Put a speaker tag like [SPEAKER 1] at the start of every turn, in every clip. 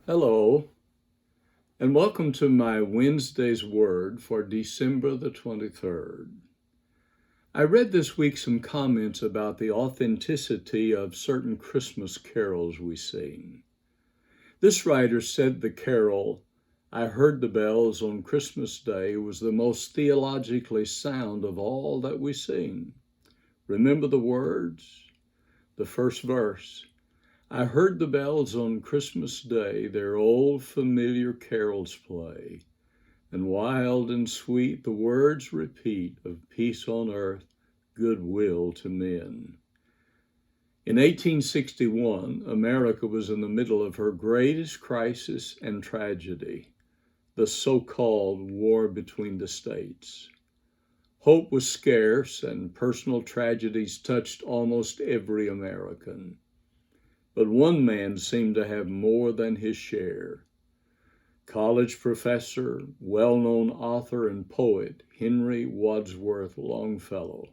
[SPEAKER 1] Hello, and welcome to my Wednesday's Word for December the 23rd. I read this week some comments about the authenticity of certain Christmas carols we sing. This writer said the carol, "I Heard the Bells on Christmas Day," was the most theologically sound of all that we sing. Remember the words? The first verse. I heard the bells on Christmas Day their old familiar carols play, and wild and sweet the words repeat of peace on earth, goodwill to men. In 1861, America was in the middle of her greatest crisis and tragedy, the so-called war between the states. Hope was scarce and personal tragedies touched almost every American. But one man seemed to have more than his share. College professor, well-known author and poet, Henry Wadsworth Longfellow.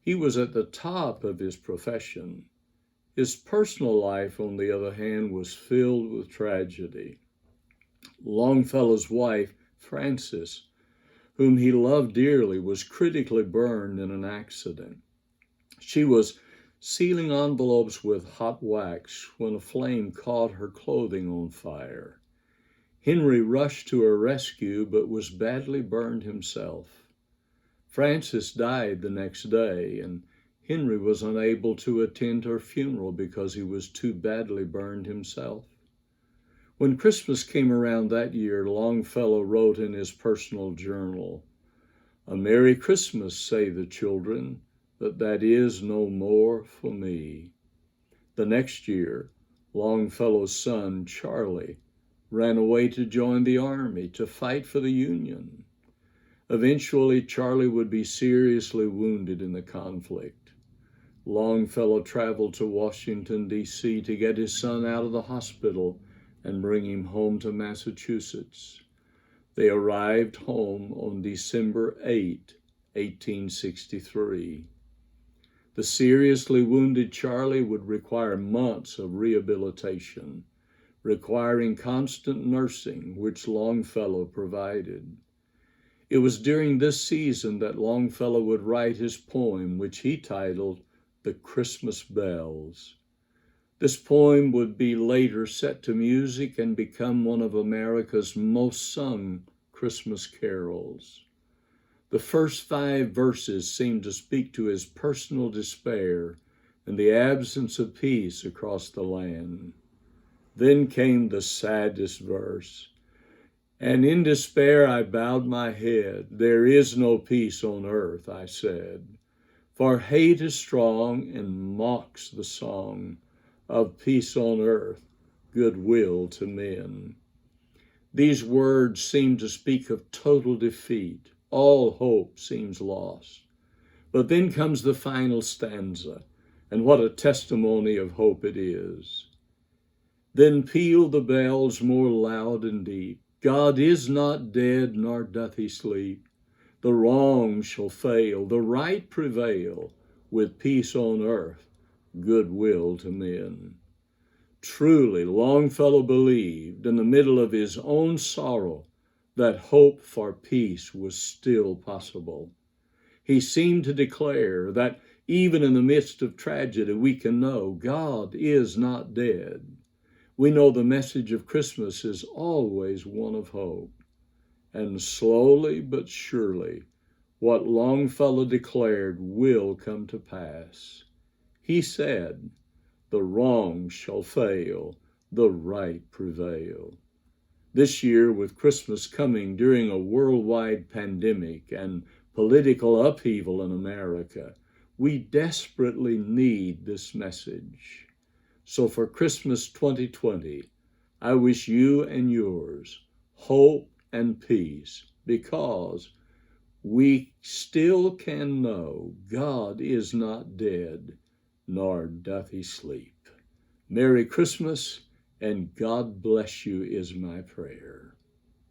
[SPEAKER 1] He was at the top of his profession. His personal life, on the other hand, was filled with tragedy. Longfellow's wife, Frances, whom he loved dearly, was critically burned in an accident. She was sealing envelopes with hot wax when a flame caught her clothing on fire. Henry rushed to her rescue, but was badly burned himself. Frances died the next day, and Henry was unable to attend her funeral because he was too badly burned himself. When Christmas came around that year, Longfellow wrote in his personal journal, "A Merry Christmas, say the children, but that is no more for me." The next year, Longfellow's son, Charlie, ran away to join the army to fight for the Union. Eventually, Charlie would be seriously wounded in the conflict. Longfellow traveled to Washington, D.C. to get his son out of the hospital and bring him home to Massachusetts. They arrived home on December 8, 1863. The seriously wounded Charlie would require months of rehabilitation, requiring constant nursing, which Longfellow provided. It was during this season that Longfellow would write his poem, which he titled "The Christmas Bells." This poem would be later set to music and become one of America's most sung Christmas carols. The first 5 verses seem to speak to his personal despair and the absence of peace across the land. Then came the saddest verse. "And in despair I bowed my head. There is no peace on earth," I said. "For hate is strong and mocks the song of peace on earth, goodwill to men." These words seem to speak of total defeat. All hope seems lost. But then comes the final stanza, and what a testimony of hope it is. "Then peal the bells more loud and deep. God is not dead, nor doth he sleep. The wrong shall fail, the right prevail, with peace on earth, goodwill to men." Truly, Longfellow believed, in the middle of his own sorrow, that hope for peace was still possible. He seemed to declare that even in the midst of tragedy, we can know God is not dead. We know the message of Christmas is always one of hope. And slowly but surely, what Longfellow declared will come to pass. He said, "The wrong shall fail, the right prevail." This year, with Christmas coming during a worldwide pandemic and political upheaval in America, we desperately need this message. So for Christmas 2020, I wish you and yours hope and peace, because we still can know God is not dead, nor doth he sleep. Merry Christmas, and God bless you is my prayer.